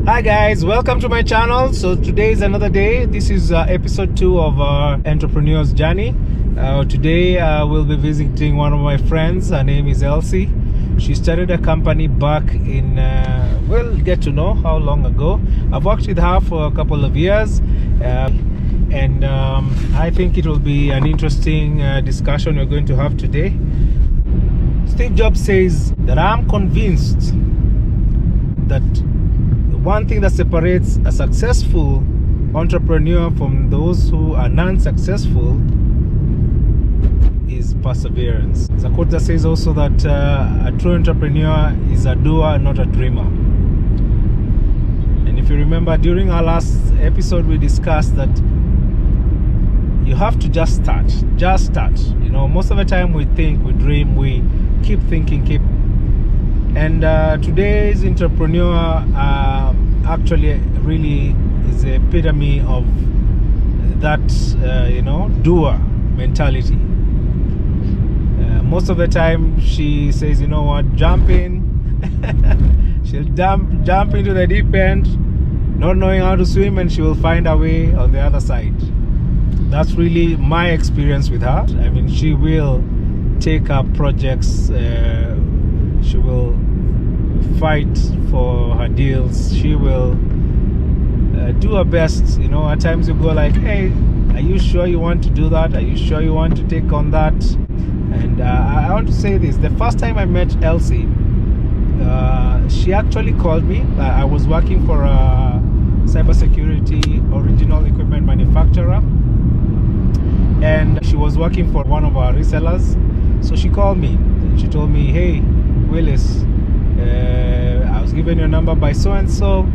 Hi guys, welcome to my channel. So today is another day. This is episode 2 of our entrepreneur's journey. Today we'll be visiting one of my friends. Her name is Elsie. She started a company back in, we'll get to know how long ago. I've worked with her for a couple of years, and I think it will be an interesting discussion we're going to have today. Steve Jobs says that I'm convinced that one thing that separates a successful entrepreneur from those who are non-successful is perseverance. There's a quote that says also that a true entrepreneur is a doer, not a dreamer. And if you remember, during our last episode, we discussed that you have to just start. You know, most of the time we think, we dream, we keep thinking, And today's entrepreneur actually really is the epitome of that, doer mentality. Most of the time she says, you know what, jump in. She'll jump into the deep end, not knowing how to swim, and she will find her way on the other side. That's really my experience with her. I mean, she will take up projects, she will fight for her deals, she will do her best. You know, at times you go like, hey, are you sure you want to do that? Are you sure you want to take on that? And I want to say this. The first time I met Elsie, she actually called me. I was working for a cybersecurity original equipment manufacturer, and she was working for one of our resellers. So she called me and she told me, hey Willis, I was given your number by so-and-so,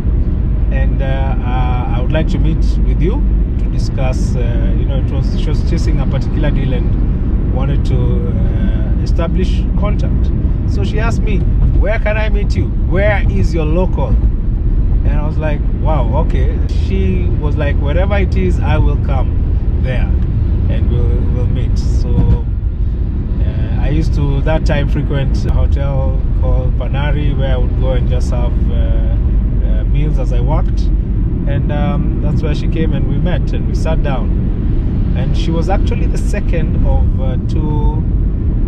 and I would like to meet with you to discuss, she was chasing a particular deal and wanted to establish contact. So she asked me, where can I meet you? Where is your local? And I was like, wow, okay. She was like, wherever it is, I will come there and we'll meet. So I used to that time frequent a hotel called Panari, where I would go and just have meals as I worked, and that's where she came and we met and we sat down. And she was actually the second of 2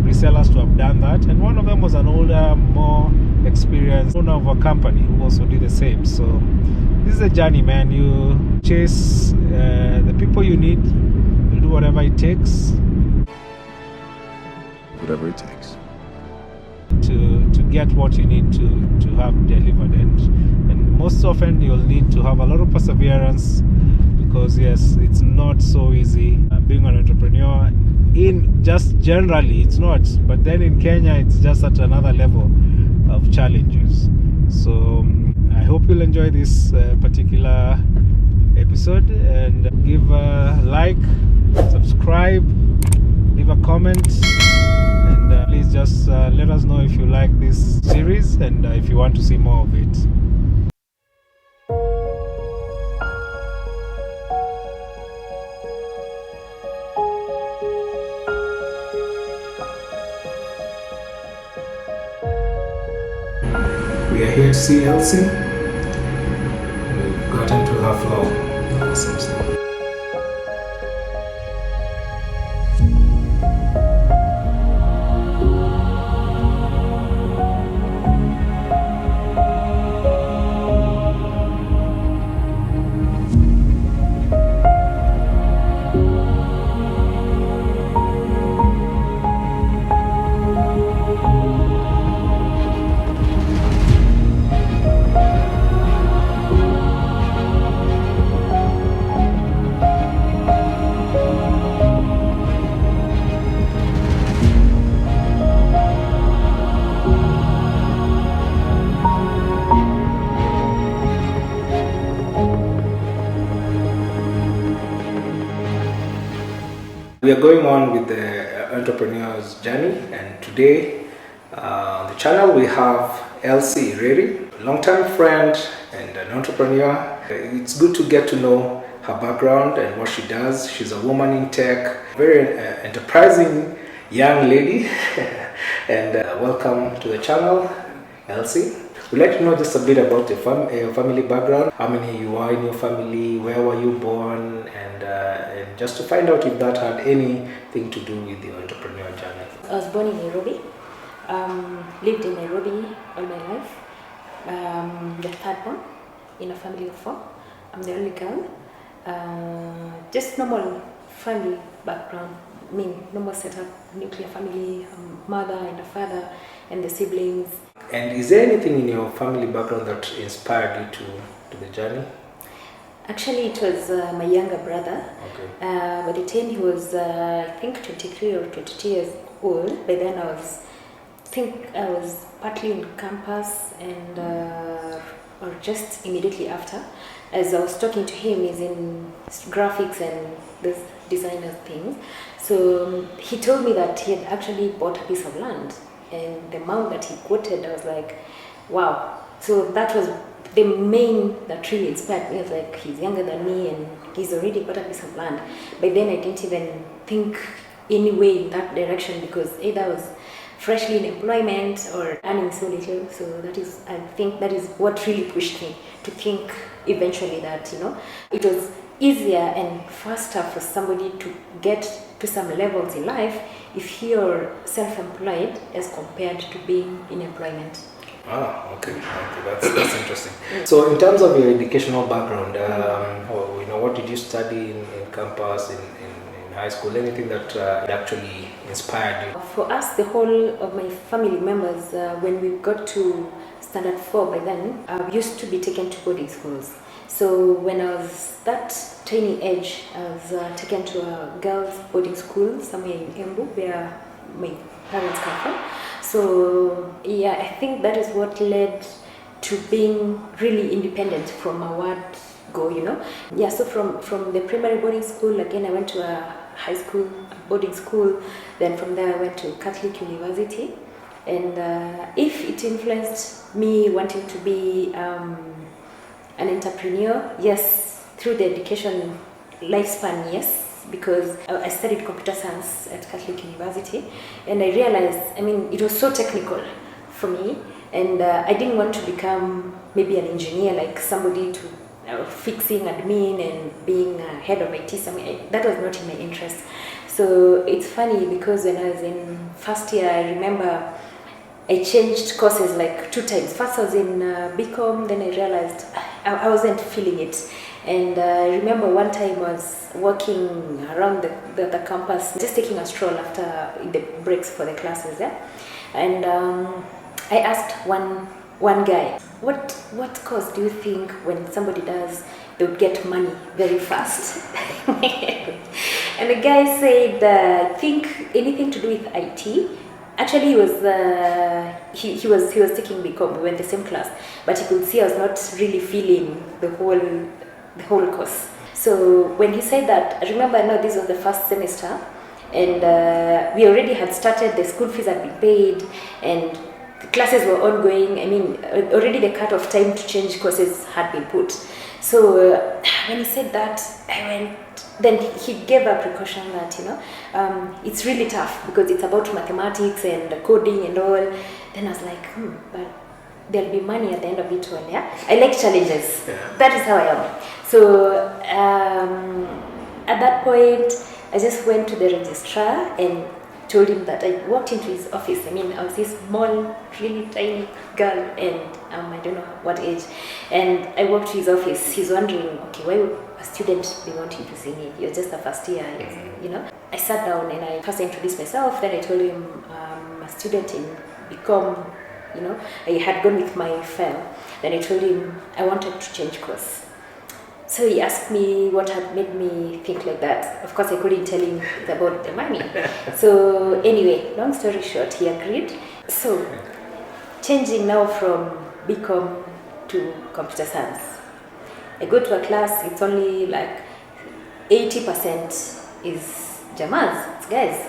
resellers to have done that, and one of them was an older, more experienced owner of a company who also did the same. So this is a journey, man. You chase the people you need, you'll do whatever it takes. Whatever it takes to get what you need to have delivered, and most often you'll need to have a lot of perseverance, because yes, it's not so easy being an entrepreneur. In just generally it's not, but then in Kenya it's just at another level of challenges. So I hope you'll enjoy this particular episode, and give a like, subscribe, leave a comment, and please just let us know if you like this series and if you want to see more of it. We are here to see Elsie. We've gotten to her floor. Awesome stuff. We are going on with the entrepreneur's journey, and today on the channel we have Elsie Ireri, longtime friend and an entrepreneur. It's good to get to know her background and what she does. She's a woman in tech, very enterprising young lady. And welcome to the channel, Elsie. We'd like to know just a bit about your family background. How many you are in your family? Where were you born? And just to find out if that had anything to do with your entrepreneurial journey. I was born in Nairobi. Lived in Nairobi all my life. The third one in a family of 4. I'm the only girl. Just normal family background. I mean, normal setup, nuclear family, mother and a father and the siblings. And is there anything in your family background that inspired you to the journey? Actually, it was my younger brother. Okay. By the time he was, I think, 23 or 22 years old, by then I was partly in campus and or just immediately after. As I was talking to him, he's in graphics and this designer things. So he told me that he had actually bought a piece of land, and the amount that he quoted, I was like, wow. So that was the main that really inspired me. I was like, he's younger than me and he's already bought a piece of land. But then I didn't even think any way in that direction, because either I was freshly in employment or earning so little. So that is, I think that is what really pushed me to think eventually that, it was easier and faster for somebody to get to some levels in life if you're self-employed as compared to being in employment. Okay, that's interesting. So in terms of your educational background, what did you study in campus, in high school, anything that actually inspired you? For us, the whole of my family members, when we got to standard 4 by then, we used to be taken to boarding schools. So when I was that tiny age, I was taken to a girls' boarding school somewhere in Embu, where my parents come from. So yeah, I think that is what led to being really independent from a word go, Yeah, so from the primary boarding school, again, I went to a high school boarding school. Then from there, I went to Catholic University. And if it influenced me wanting to be an entrepreneur, yes, through the education lifespan, yes, because I studied computer science at Catholic University, and I realized, it was so technical for me, and I didn't want to become maybe an engineer, like somebody to fixing admin and being a head of IT somewhere. That was not in my interest. So it's funny, because when I was in first year, I remember I changed courses like 2 times. First I was in BCom, then I realized I wasn't feeling it. And I remember one time I was walking around the campus, just taking a stroll after the breaks for the classes, and I asked one guy, what course do you think when somebody does, they would get money very fast? And the guy said, think anything to do with IT. Actually, he was taking BCom. We were in the same class, but he could see I was not really feeling the whole course. So when he said that, I remember, no, this was the first semester, and we already had started. The school fees had been paid, and the classes were ongoing. Already the cut-off time to change courses had been put. So when he said that, I went. Then he gave a precaution that, it's really tough because it's about mathematics and coding and all. Then I was like, but there'll be money at the end of it all, yeah? I like challenges. Yeah. That is how I am. So at that point, I just went to the registrar and told him that I walked into his office. I was this small, really tiny girl, and I don't know what age. And I walked to his office. He's wondering, okay, why would a student be wanting to see me? You're just a first year, I sat down and I first introduced myself. Then I told him I'm a student in BCom. I had gone with my file. Then I told him I wanted to change course. So he asked me what had made me think like that. Of course, I couldn't tell him about the money. So anyway, long story short, he agreed. So changing now from BCom to computer science. I go to a class, it's only like 80% is Jamas, it's guys.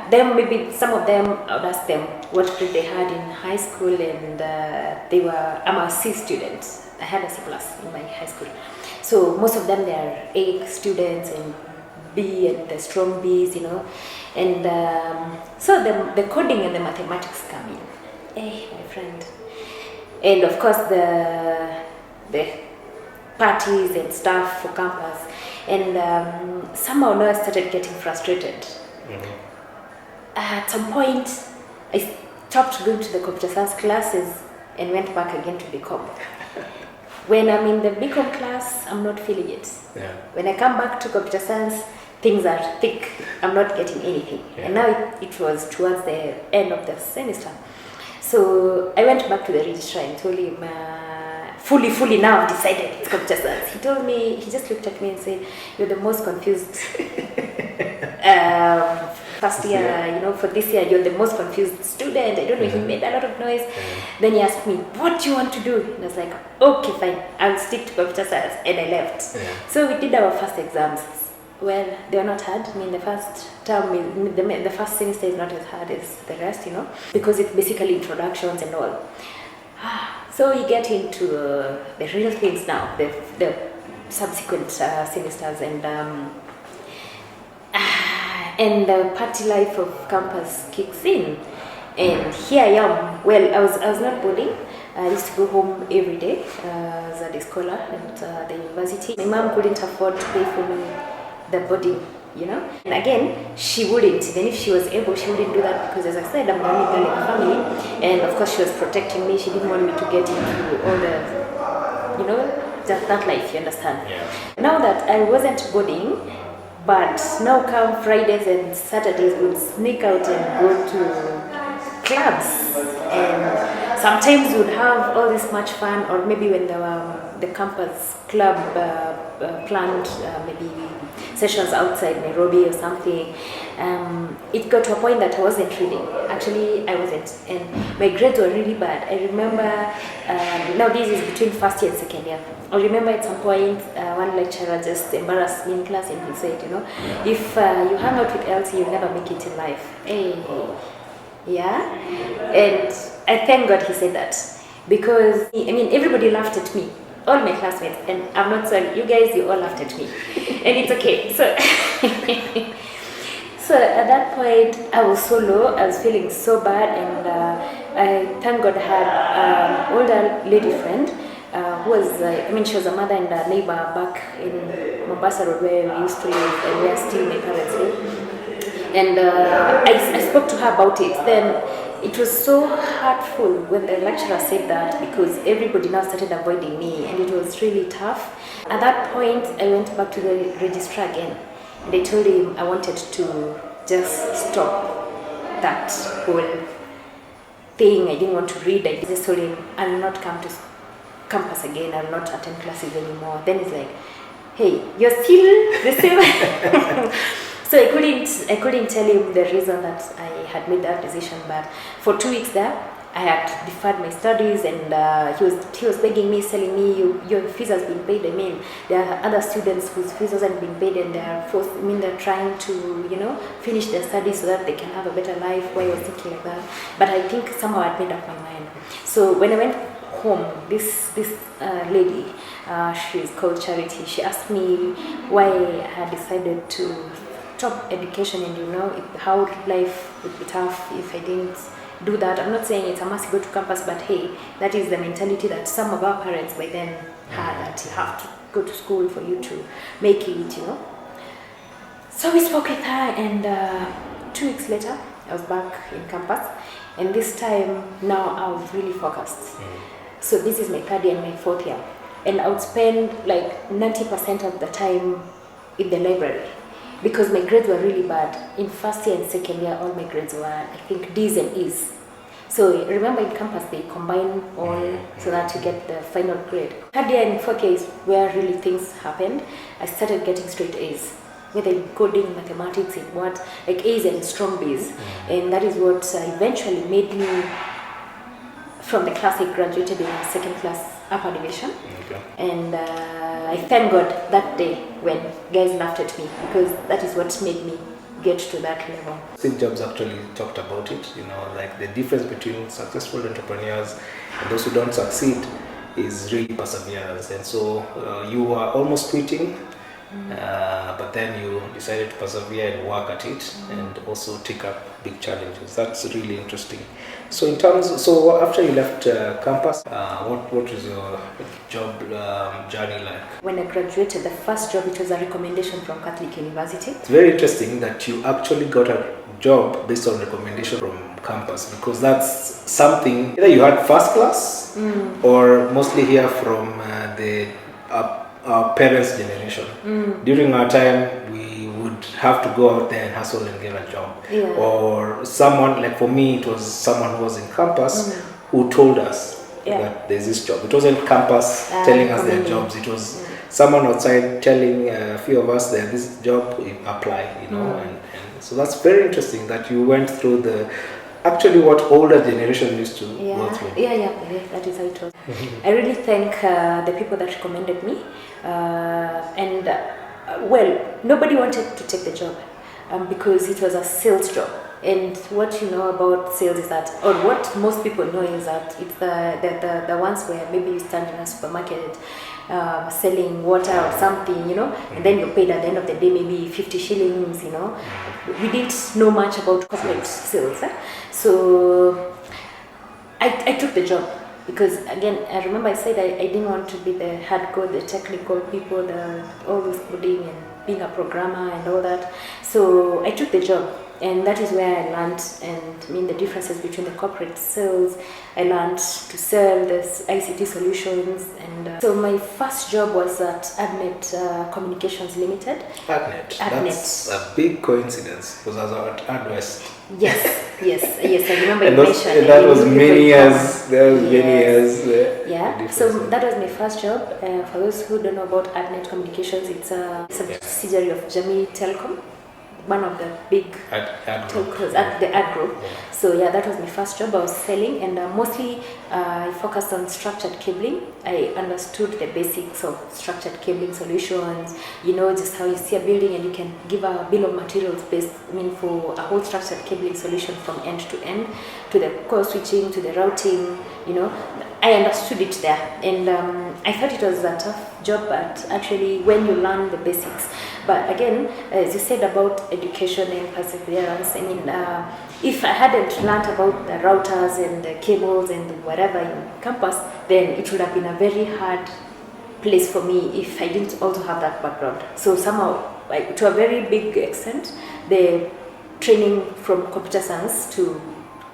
Then maybe some of them, I would ask them what grade they had in high school, and I'm a C student. I had a C plus in my high school. So most of them, they are A students and B and the strong Bs, And so the coding and the mathematics come in. Hey, my friend. and of course the parties and stuff for campus. And somehow now I started getting frustrated. At some point, I stopped going to the computer science classes and went back again to BCom. When I'm in the BCom class, I'm not feeling it. Yeah. When I come back to computer science, things are thick. I'm not getting anything. Yeah. And now it was towards the end of the semester. So I went back to the registrar and told him, fully now I've decided it's computer science. He told me, he just looked at me and said, you're the most confused first year, for this year, you're the most confused student. I don't know, he made a lot of noise. Then he asked me, what do you want to do? And I was like, okay, fine, I'll stick to computer science. And I left. So we did our first exams. Well, they were not hard. I mean, the first term, the first semester is not as hard as the rest, because it's basically introductions and all. So we get into the real things now, the subsequent semesters, and the party life of campus kicks in. And here I am. Well, I was not boarding. I used to go home every day as a day scholar at the university. My mom couldn't afford to pay for me the boarding, And again, she wouldn't. Even if she was able, she wouldn't do that because, as I said, I'm the only girl in the family. And of course, she was protecting me. She didn't want me to get into all the, that life, you understand? Yeah. Now that I wasn't boarding, but now come Fridays and Saturdays, we'll sneak out and go to clubs. And sometimes we'd have all this much fun, or maybe when the campus club planned maybe sessions outside Nairobi or something, it got to a point that I wasn't reading. Actually, I wasn't, and my grades were really bad. I remember, now this is between first year and second year. I remember at some point, one lecturer just embarrassed me in class and he said, if you hang out with Elsie, you'll never make it in life. Hey. Yeah, and I thank God he said that, because everybody laughed at me, all my classmates, and I'm not sorry, you guys, you all laughed at me, and it's okay. So at that point I was so low, I was feeling so bad, and I thank God I had an older lady friend who was, she was a mother and a neighbor back in Mombasa Road where we used to live, and where still my parents live. And I spoke to her about it. Then it was so hurtful when the lecturer said that, because everybody now started avoiding me, and it was really tough. At that point, I went back to the registrar again, and I told him I wanted to just stop that whole thing. I didn't want to read. I just told him I'll not come to campus again. I'll not attend classes anymore. Then he's like, hey, you're still the same. So I couldn't tell him the reason that I had made that decision, but for 2 weeks there, I had deferred my studies, and he was begging me, telling me, your fees has been paid. There are other students whose fees hasn't been paid, and they're trying to, finish their studies so that they can have a better life. Why I was thinking like that, but I think somehow I made up my mind. So when I went home, this lady, she's called Charity. She asked me why I had decided to stop education, and how life would be tough if I didn't do that. I'm not saying it's a must go to campus, but hey, that is the mentality that some of our parents by then had, that you have to go to school for you to make it, So we spoke with her, and 2 weeks later, I was back in campus, and this time now I was really focused. So this is my third year and my fourth year, and I would spend like 90% of the time in the library, because my grades were really bad. In first year and second year, all my grades were, I think, D's and E's. So remember, in campus, they combine all so that you get the final grade. Third year and fourth year is where really things happened. I started getting straight A's, whether in coding, mathematics, in what, like A's and strong B's. And that is what eventually made me, from the class, I graduated in second class upper division. Okay. And I thank God that day when guys laughed at me, because that is what made me get to that level. Steve Jobs actually talked about it, like the difference between successful entrepreneurs and those who don't succeed is really perseverance. And so you are almost quitting but then you decided to persevere and work at it, and also take up big challenges. That's really interesting. So after you left campus, what was your job journey like? When I graduated, the first job, it was a recommendation from Catholic University. It's very interesting that you actually got a job based on recommendation from campus, because that's something either you had first class or mostly hear from our parents' generation. During our time, we would have to go out there and hustle and get a job. Or someone, like for me, it was someone who was in campus who told us that there's this job. It wasn't campus telling us their jobs. It was someone outside telling a few of us that this job, apply, and so that's very interesting that you went through actually what older generation used to go through. Yeah, that is how it was. I really thank the people that recommended me, and nobody wanted to take the job because it was a sales job. And what you know about sales is that, or what most people know is that it's the ones where maybe you stand in a supermarket selling water or something, and then you're paid at the end of the day maybe 50 shillings, We didn't know much about corporate sales. So I took the job because, again, I remember I said I didn't want to be the hardcore, the technical people, all this coding and being a programmer and all that. So I took the job. And that is where I learned the differences between the corporate sales. I learned to sell this ICT solutions. And so my first job was at AdNet Communications Limited. AdNet. That's a big coincidence because I was at AdWest. Yes, I remember and you mentioned. And that was many years. So that was my first job. For those who don't know about AdNet Communications, it's a subsidiary of Jamii Telecom, one of the big telcos at the ad group. So that was my first job. I was selling, and mostly I focused on structured cabling. I understood the basics of structured cabling solutions, just how you see a building and you can give a bill of materials based, for a whole structured cabling solution from end to end, to the core switching, to the routing, I understood it there. And I thought it was a tough job, but actually when you learn the basics. But again, as you said about education and perseverance, if I hadn't learned about the routers and the cables and whatever in campus, then it would have been a very hard place for me if I didn't also have that background. So somehow, to a very big extent, the training from computer science to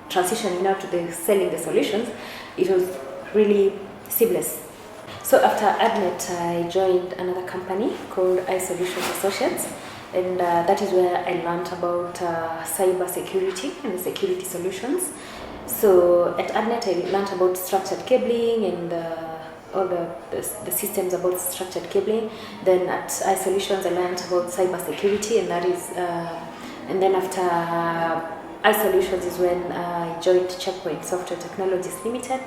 transitioning now to the selling the solutions, it was really seamless. So after AdNet, I joined another company called iSolutions Associates, and that is where I learned about cyber security and security solutions. So at AdNet, I learned about structured cabling and all the systems about structured cabling. Then at iSolutions, I learned about cyber security, and that is, and then after iSolutions is when I joined Checkpoint Software Technologies Limited,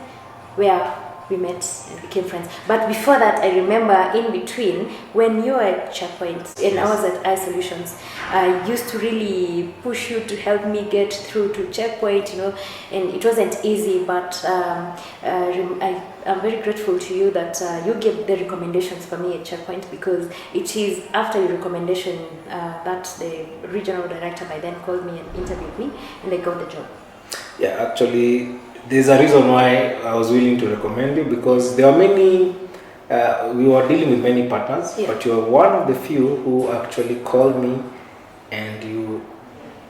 where we met and became friends. But before that, I remember in between, when you were at Checkpoint and I was at iSolutions, I used to really push you to help me get through to Checkpoint, and it wasn't easy, but I'm very grateful to you that you gave the recommendations for me at Checkpoint, because it is after your recommendation that the regional director by then called me and interviewed me, and I got the job. Yeah, actually, there's a reason why I was willing to recommend you, because there are many, we were dealing with many partners, but you are one of the few who actually called me, and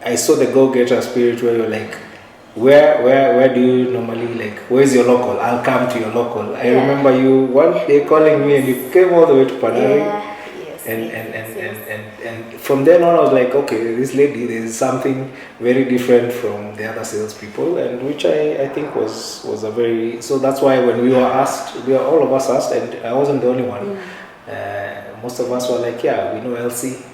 I saw the go-getter spirit where you're like, where do you normally, where's your local? I'll come to your local. I remember you one day calling me and you came all the way to Panari. And from then on I was like, okay, this lady, there's something very different from the other salespeople, and which I think was a very, so that's why when we were asked, all of us asked, and I wasn't the only one. Most of us were like, yeah, we know Elsie.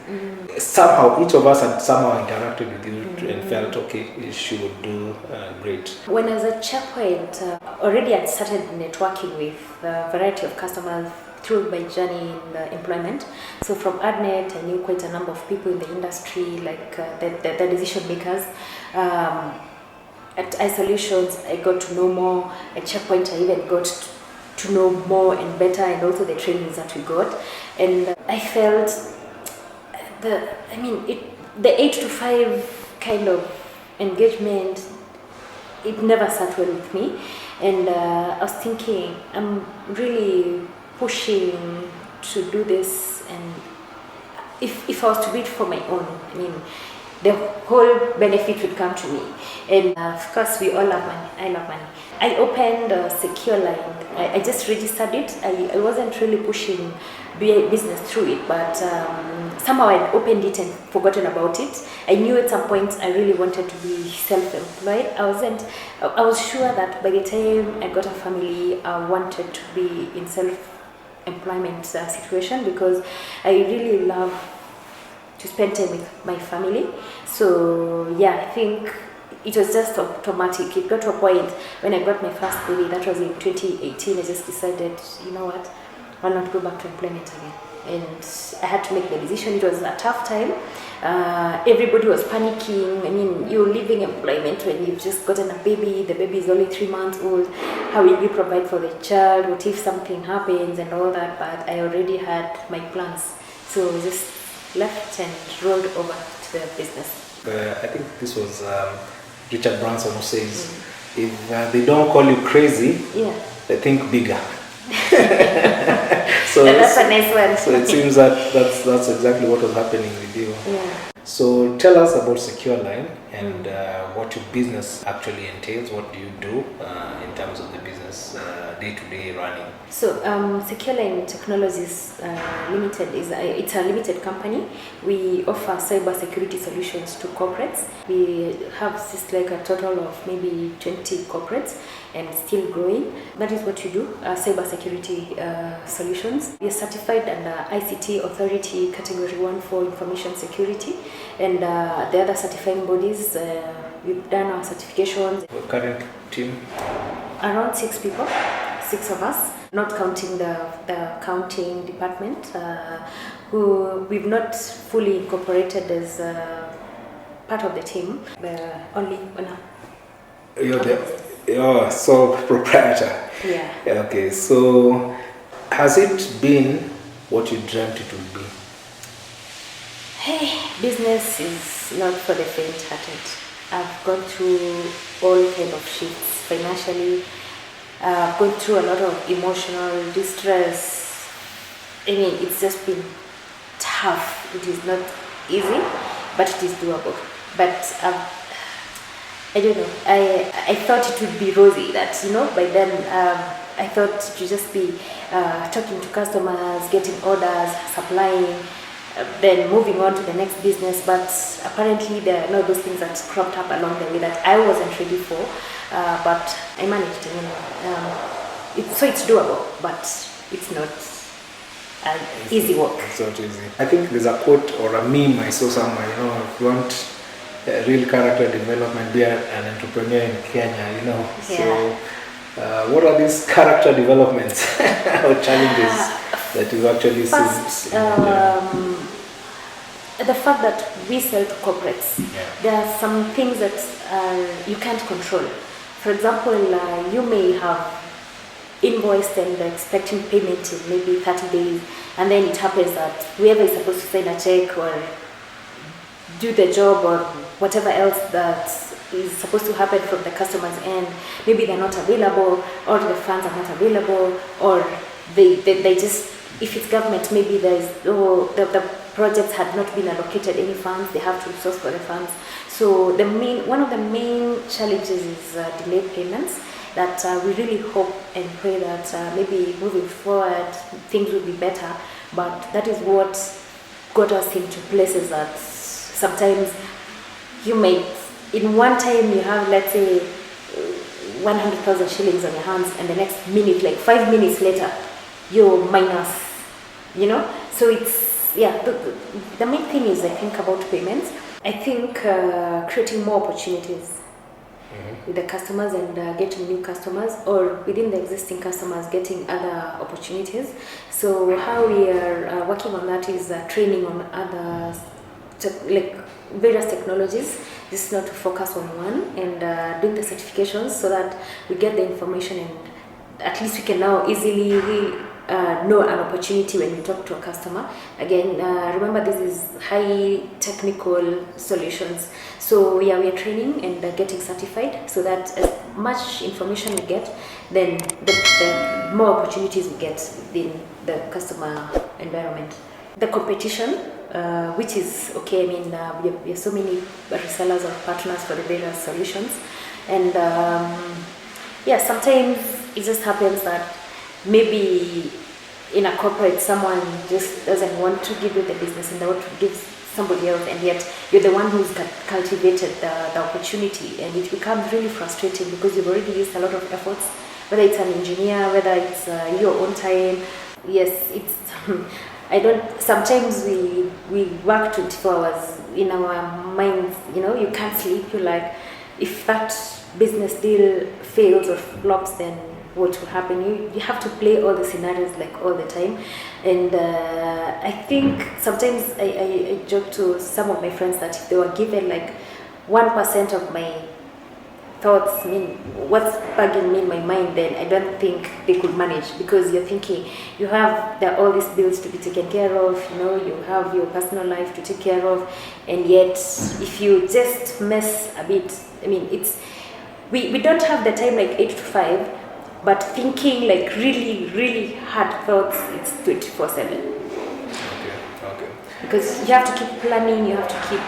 Somehow, each of us had somehow interacted with you and felt, okay, she would do great. When I was at Checkpoint, already I started networking with a variety of customers through my journey in employment. So from AdNet, I knew quite a number of people in the industry, like the decision makers. At iSolutions, I got to know more. At Checkpoint, I even got to know more and better, and also the trainings that we got. And I felt the 8 to 5 kind of engagement, it never sat well with me, and I was thinking, I'm really pushing to do this, and if I was to do it for my own, the whole benefit would come to me. And of course, we all love money. I love money. I opened Secureline. I just registered it. I wasn't really pushing business through it, but somehow I opened it and forgotten about it. I knew at some point I really wanted to be self-employed. I was sure that by the time I got a family, I wanted to be in self-employment situation, because I really love to spend time with my family. So yeah, I think it was just automatic. It got to a point when I got my first baby, that was in 2018, I just decided, you know what, I'll not go back to employment again. And I had to make the decision. It was a tough time. Everybody was panicking. You're leaving employment when you've just gotten a baby. The baby is only 3 months old. How will you provide for the child? What if something happens and all that? But I already had my plans. So just left and rolled over to the business. I think this was Richard Branson who says, if they don't call you crazy, they think bigger. So that's a nice one. So it seems that that's exactly what was happening with you. Yeah. So tell us about Secureline and what your business actually entails. What do you do in terms of the business day-to-day running? So Secureline Technologies Limited it's a limited company. We offer cyber security solutions to corporates. We have just like a total of maybe 20 corporates, and still growing. That is what we do, cyber security solutions. We are certified under ICT Authority Category 1 for information security, and the other certifying bodies. We've done our certifications. Your current team? Around 6 people, 6 of us, not counting the accounting department, who we've not fully incorporated as part of the team. We're only owner. You're the sole proprietor. Yeah. Okay, so has it been what you dreamt it would be? Hey, business is not for the faint-hearted. I've gone through all kind of shifts financially. I've gone through a lot of emotional distress. It's just been tough. It is not easy, but it is doable. But I don't know. I thought it would be rosy. That by then I thought it would just be talking to customers, getting orders, supplying, then moving on to the next business. But apparently there are those things that cropped up along the way that I wasn't ready for. But I managed. So it's doable, but it's not an easy work. It's not easy. I think there's a quote or a meme I saw somewhere. If you want real character development, be an entrepreneur in Kenya. Yeah. So what are these character developments or challenges that you've actually seen? The fact that we sell to corporates, there are some things that you can't control. For example, you may have invoiced and expecting payment in maybe 30 days, and then it happens that whoever is supposed to sign a check or do the job or whatever else that is supposed to happen from the customer's end, maybe they're not available, or the funds are not available, or they just, if it's government, maybe the projects had not been allocated any funds, they have to source for the funds. So one of the main challenges is delayed payments, that we really hope and pray that maybe moving forward things will be better, but that is what got us into places that sometimes you may, in one time you have, let's say, 100,000 shillings on your hands, and the next minute, like 5 minutes later, you're minus, So it's, the main thing is, I think, about payments. I think creating more opportunities with the customers and getting new customers, or within the existing customers getting other opportunities. So how we are working on that is training on other various technologies, just not to focus on one, and doing the certifications so that we get the information, and at least we can now easily know an opportunity when you talk to a customer. Again, remember this is high technical solutions. So we are training and getting certified so that as much information we get, then the more opportunities we get within the customer environment. The competition, which is okay, I mean, we have so many resellers or partners for the various solutions. And yeah, sometimes it just happens that maybe in a corporate someone just doesn't want to give you the business and they want to give somebody else, and yet you're the one who's cultivated the opportunity, and it becomes really frustrating because you've already used a lot of efforts, whether it's an engineer, whether it's your own time. Yes, it's I don't, sometimes we work 24 hours in our minds, you know, you can't sleep. You're like, if that business deal fails or flops, then what will happen? You have to play all the scenarios like all the time. And I think sometimes I joke to some of my friends that if they were given like 1% of my thoughts, I mean, what's bugging me in my mind, then I don't think they could manage, because you're thinking you have all these bills to be taken care of, you know, you have your personal life to take care of, and yet if you just mess a bit, I mean, it's we don't have the time like 8 to 5, but thinking like really hard thoughts, it's 24/7. Okay. Because you have to keep planning, you have to keep,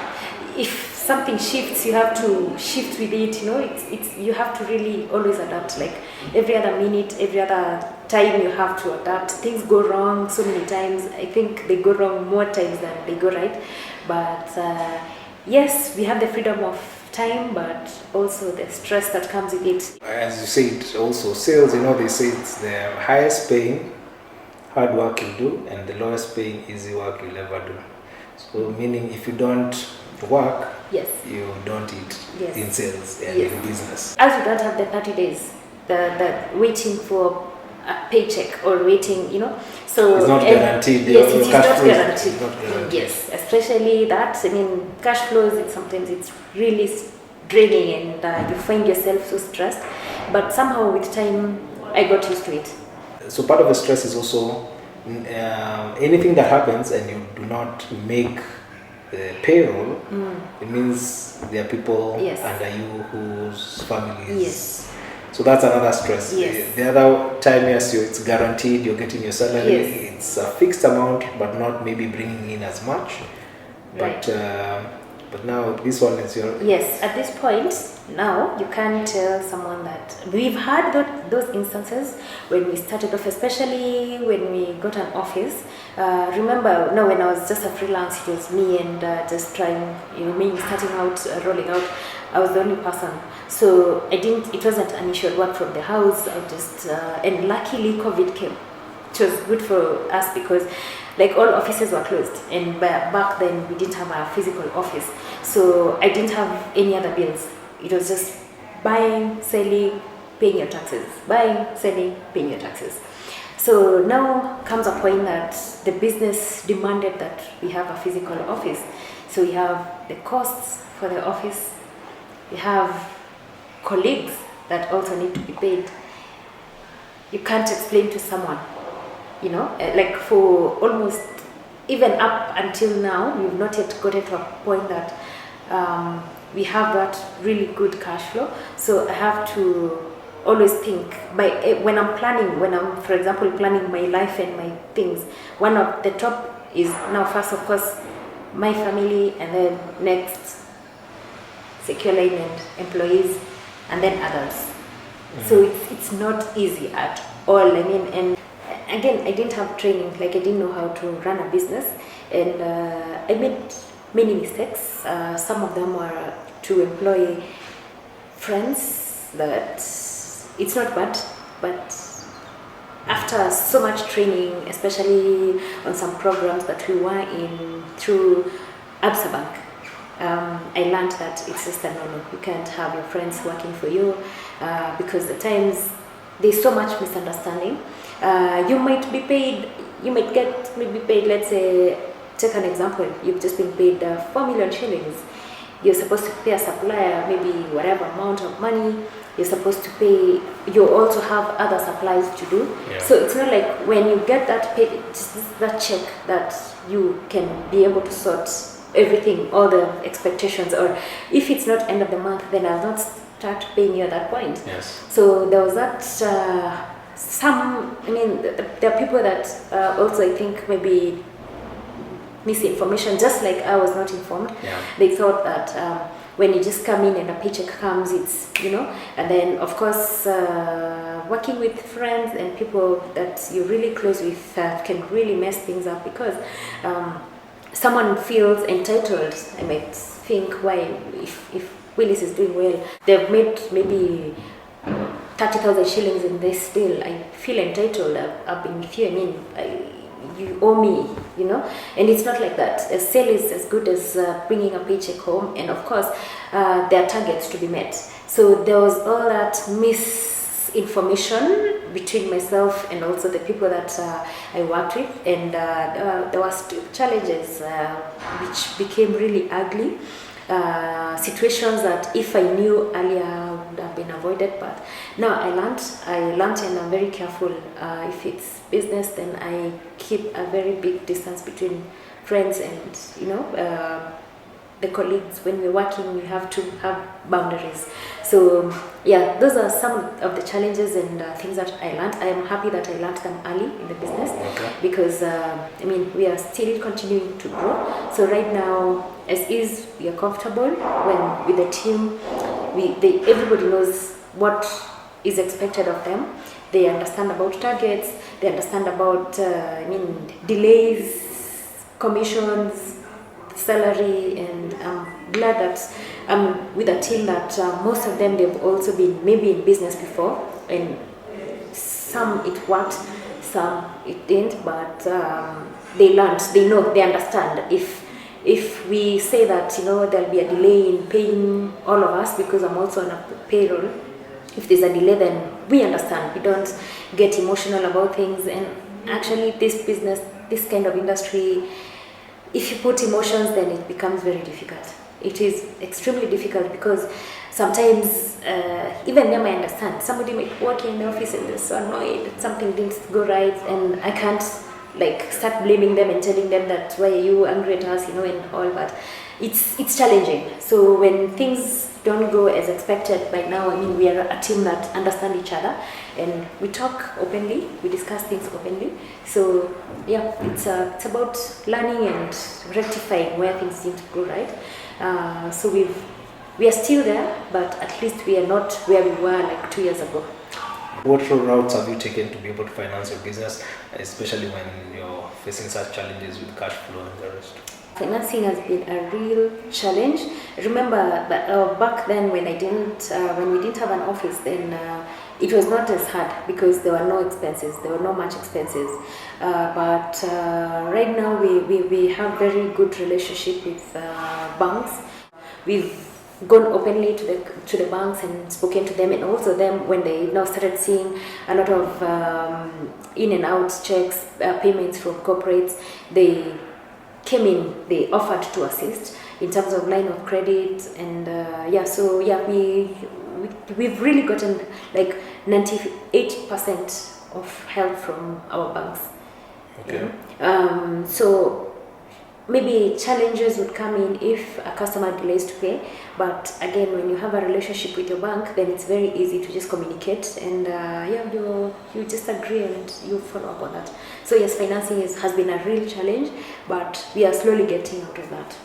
if something shifts, you have to shift with it, you know, it's you have to really always adapt, like every other minute, every other time you have to adapt. Things go wrong so many times. I think they go wrong more times than they go right. But yes, we have the freedom of time, but also the stress that comes with it. As you said, also sales, you know, they say it's the highest paying hard work you do and the lowest paying easy work you'll ever do. So meaning if you don't work, yes, you don't eat. Yes. In sales and in business. As you don't have the 30 days, the waiting for a paycheck or waiting, you know, so it's not guaranteed. Yes, it is not guaranteed. guaranteed. Yes, especially that. I mean, cash flows. Sometimes it's really draining, and you find yourself so stressed. But somehow, with time, I got used to it. So part of the stress is also anything that happens and you do not make the payroll. It means there are people under you whose families. Yes. So that's another stress. Yes. The other time, yes, it's guaranteed. You're getting your salary. Yes. It's a fixed amount, but not maybe bringing in as much. Right. But now this one is your. Yes. At this point, now you can tell someone that we've had those instances when we started off, especially when we got an office. Remember, no, when I was just a freelance, it was me and just trying, you know, me starting out, rolling out. I was the only person, so it wasn't an issue. I worked from the house. I just and luckily COVID came, which was good for us because like all offices were closed, and back then we didn't have a physical office, so I didn't have any other bills. It was just buying, selling, paying your taxes, buying, selling, paying your taxes. So now comes a point that the business demanded that we have a physical office. So we have the costs for the office. We have colleagues that also need to be paid. You can't explain to someone, you know, like for almost, even up until now, we've not yet gotten to a point that we have that really good cash flow. So I have to always think when I'm planning, for example, planning my life and my things, one of the top is now first, of course, my family, and then next Secureline and employees, and then others. So it's not easy at all. I mean, and again, I didn't have training, like I didn't know how to run a business, and I made many mistakes. Some of them were to employ friends that it's not bad, but after so much training, especially on some programs that we were in through Absa Bank, I learned that it's just a no-no. You can't have your friends working for you because at times there's so much misunderstanding. You might be paid, you might get maybe paid, let's say, take an example, you've just been paid 4 million shillings, you're supposed to pay a supplier maybe whatever amount of money. You're supposed to pay. You also have other supplies to do. Yeah. So it's not like when you get that pay, that check, that you can be able to sort everything, all the expectations. Or if it's not end of the month, then I'll not start paying you at that point. Yes. So there was that. There are people that also, I think, maybe misinformation, just like I was not informed. Yeah. They thought that when you just come in and a paycheck comes, it's, and then of course working with friends and people that you're really close with can really mess things up, because someone feels entitled. I might think, why, if Willis is doing well, they've made maybe 30,000 shillings in this deal, I feel entitled. I've been with you. You owe me, and it's not like that. A sale is as good as bringing a paycheck home, and of course there are targets to be met. So there was all that misinformation between myself and also the people that I worked with, and there was challenges which became really ugly. Situations that if I knew earlier would have been avoided, but now I learned, and I'm very careful. If it's business, then I keep a very big distance between friends and the colleagues. When we're working, we have to have boundaries. So yeah, those are some of the challenges and things that I learned. I am happy that I learned them early in the business, because we are still continuing to grow. So right now, as is, we are comfortable when with the team. Everybody knows what is expected of them. They understand about targets. They understand about delays, commissions, salary, and I'm glad that I'm with a team that most of them, they've also been maybe in business before, and some it worked, some it didn't, but they learned, they know, they understand. If we say that there'll be a delay in paying all of us, because I'm also on a payroll, if there's a delay, then we understand. We don't get emotional about things. And actually, this business, this kind of industry, if you put emotions, then it becomes very difficult. It is extremely difficult, because sometimes even them, I understand. Somebody might work in the office and they're so annoyed that something didn't go right, and I can't start blaming them and telling them that why are you angry at us, and all. But it's challenging. So when things don't go as expected, by now, we are a team that understand each other, and we talk openly, we discuss things openly. So yeah, it's about learning and rectifying where things didn't go right. So we are still there, but at least we are not where we were like 2 years ago. What routes have you taken to be able to finance your business, especially when you're facing such challenges with cash flow and the rest? Financing has been a real challenge. Remember that back then, when we didn't have an office, then it was not as hard, because there were no expenses, there were not much expenses. But right now, we have very good relationship with banks. We've gone openly to the banks and spoken to them, and also them, when they now started seeing a lot of in and out checks, payments from corporates, they came in, they offered to assist in terms of line of credit, and we've really gotten like 98% of help from our banks. Okay. So maybe challenges would come in if a customer delays to pay, but again, when you have a relationship with your bank, then it's very easy to just communicate, and you just agree and you follow up on that. So yes, financing has been a real challenge, but we are slowly getting out of that.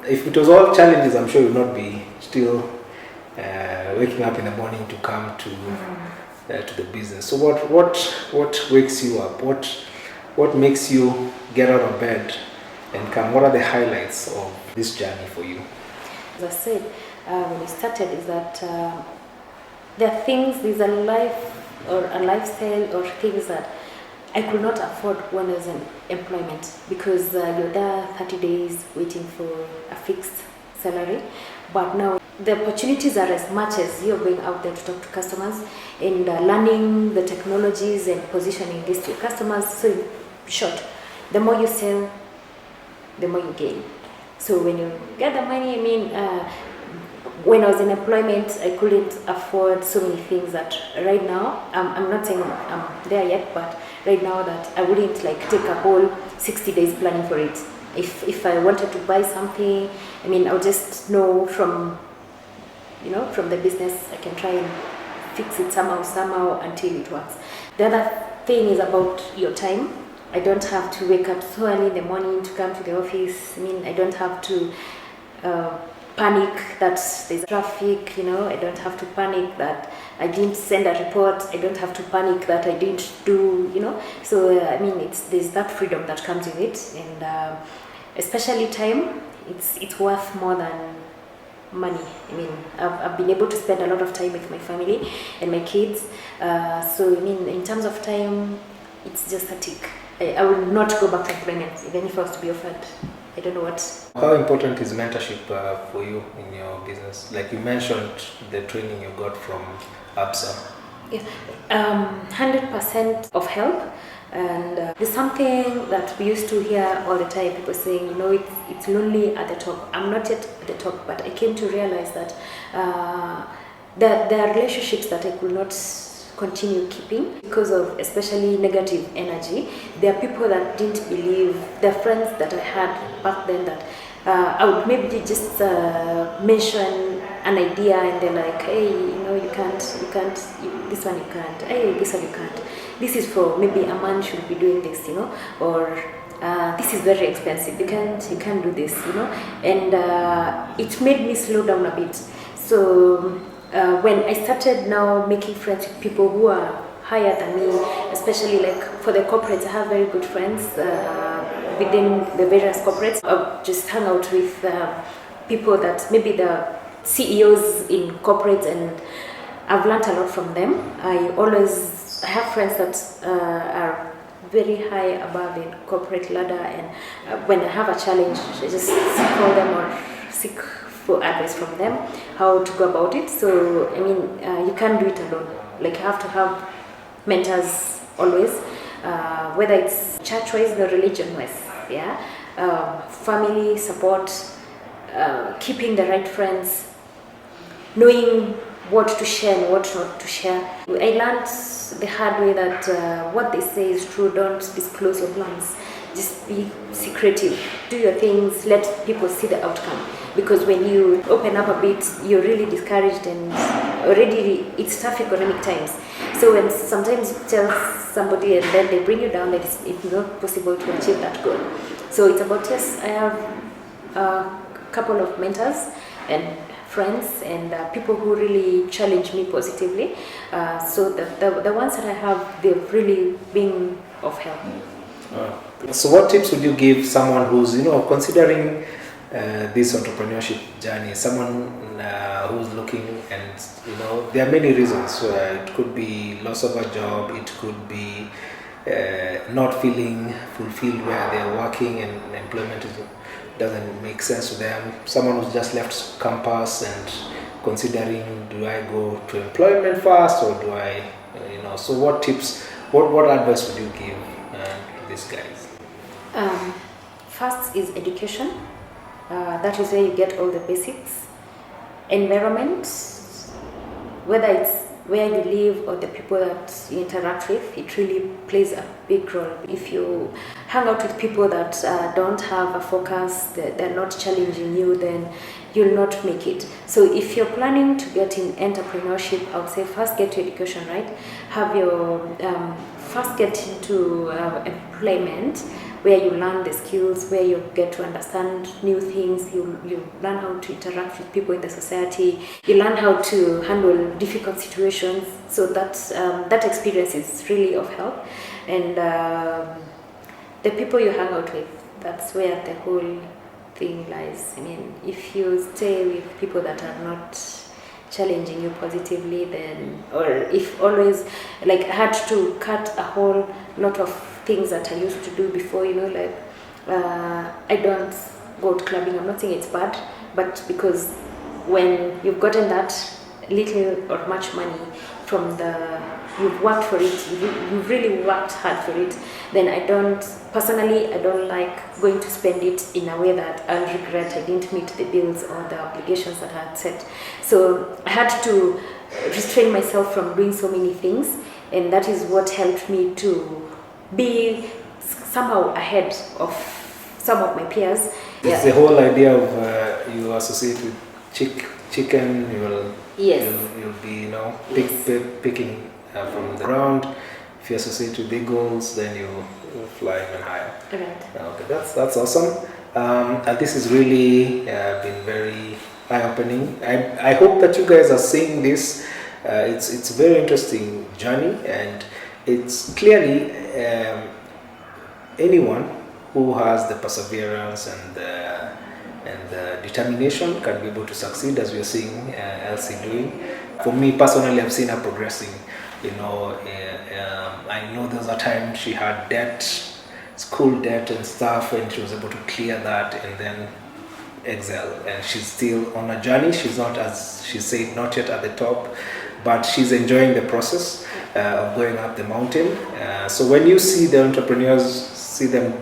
If it was all challenges, I'm sure you'll not be still waking up in the morning to come to the business. So what wakes you up? What makes you get out of bed and come? What are the highlights of this journey for you? As I said, when we started, is that there are things, there's a life or a lifestyle or things that I could not afford when I was in employment, because you're there 30 days waiting for a fixed salary. But now the opportunities are as much as you're going out there to talk to customers and learning the technologies and positioning this to your customers. So in short, the more you sell, the more you gain. So when you get the money, when I was in employment, I couldn't afford so many things that right now, I'm not saying I'm there yet, but right now that I wouldn't like take a whole 60 days planning for it. If I wanted to buy something, I'll just know from the business, I can try and fix it somehow until it works. The other thing is about your time. I don't have to wake up so early in the morning to come to the office. I don't have to panic that there's traffic, I don't have to panic that I didn't send a report. I don't have to panic that I didn't do, So, there's that freedom that comes with it. And especially time, it's worth more than money. I've been able to spend a lot of time with my family and my kids. In terms of time, it's just a tick. I will not go back to employment, even if I was to be offered. I don't know what. How important is mentorship for you in your business? Like you mentioned, the training you got from ABSA. Yeah, 100% of help. And there's something that we used to hear all the time, people saying, it's lonely at the top. I'm not yet at the top, but I came to realize that there are relationships that I could not continue keeping because of especially negative energy. There are people that didn't believe, the friends that I had back then that I would maybe just mention an idea and they're like, hey, you can't, this one you can't, hey, this one you can't. This is for maybe a man should be doing this, or this is very expensive, you can't do this, and it made me slow down a bit. So when I started now making friends with people who are higher than me, especially like for the corporates, I have very good friends within the various corporates. I'll just hang out with people that maybe the CEOs in corporates, and I've learned a lot from them. I have friends that are very high above in corporate ladder, and when I have a challenge, I just call them or seek for advice from them how to go about it. So you can't do it alone. Like you have to have mentors always, whether it's church-wise or religion-wise. Family support, keeping the right friends, knowing what to share and what not to share. I learned the hard way that what they say is true. Don't disclose your plans. Just be secretive. Do your things. Let people see the outcome. Because when you open up a bit, you're really discouraged, and already it's tough economic times. So when sometimes you tell somebody and then they bring you down, that it's not possible to achieve that goal. So it's about, yes, I have a couple of mentors and friends and people who really challenge me positively. So the ones that I have, they've really been of help. So what tips would you give someone who's considering this entrepreneurship journey, someone who's looking, and there are many reasons. It could be loss of a job, it could be not feeling fulfilled where they're working and employment doesn't make sense to them. Someone who's just left campus and considering, do I go to employment first or do I, so what tips, what advice would you give these guys? First is education. That is where you get all the basics. Environment, whether it's where you live or the people that you interact with, it really plays a big role. If you hang out with people that don't have a focus, they're not challenging you, then you'll not make it. So if you're planning to get in entrepreneurship, I would say first get your education right. Have your first get into employment, where you learn the skills, where you get to understand new things, you learn how to interact with people in the society, you learn how to handle difficult situations. So that experience is really of help. And the people you hang out with, that's where the whole thing lies. If you stay with people that are not challenging you positively, then, or if always, like I had to cut a whole lot of things that I used to do before, I don't go to clubbing. I'm not saying it's bad, but because when you've gotten that little or much money from the you've worked for it, you've really worked hard for it, then I don't like going to spend it in a way that I'll regret I didn't meet the bills or the obligations that I had set. So I had to restrain myself from doing so many things, and that is what helped me to be somehow ahead of some of my peers. It's the whole idea of you associate with chicken, you'll be, picking from the ground. If you associate with eagles, then you'll fly even higher. Right. Okay, that's awesome. And this has really been very eye-opening. I hope that you guys are seeing this. It's a very interesting journey, and it's clearly anyone who has the perseverance and the determination can be able to succeed, as we are seeing Elsie doing. For me personally, I've seen her progressing. I know there's a time she had debt, school debt and stuff, and she was able to clear that and then excel. And she's still on a journey. She's not, as she said, not yet at the top, but she's enjoying the process of going up the mountain. So when you see the entrepreneurs, see them,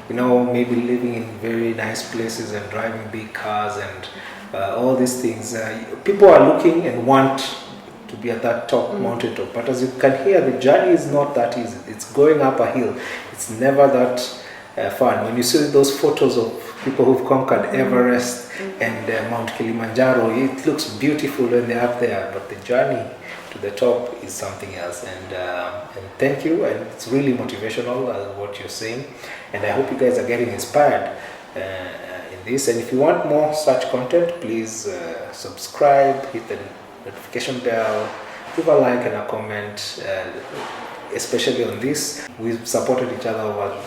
maybe living in very nice places and driving big cars and all these things, people are looking and want to be at that top mountaintop. But as you can hear, the journey is not that easy. It's going up a hill. It's never that fun. When you see those photos of people who've conquered Everest and Mount Kilimanjaro, it looks beautiful when they're up there, but the journey to the top is something else. And thank you, and it's really motivational what you're saying, and I hope you guys are getting inspired in this. And if you want more such content, please subscribe, hit the notification bell, leave a like and a comment, especially on this. We've supported each other over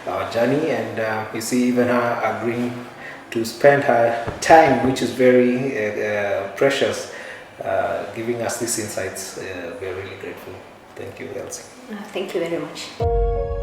our journey, and you see even her agreeing to spend her time, which is very precious, giving us these insights. We're really grateful. Thank you, Elsie. Thank you very much.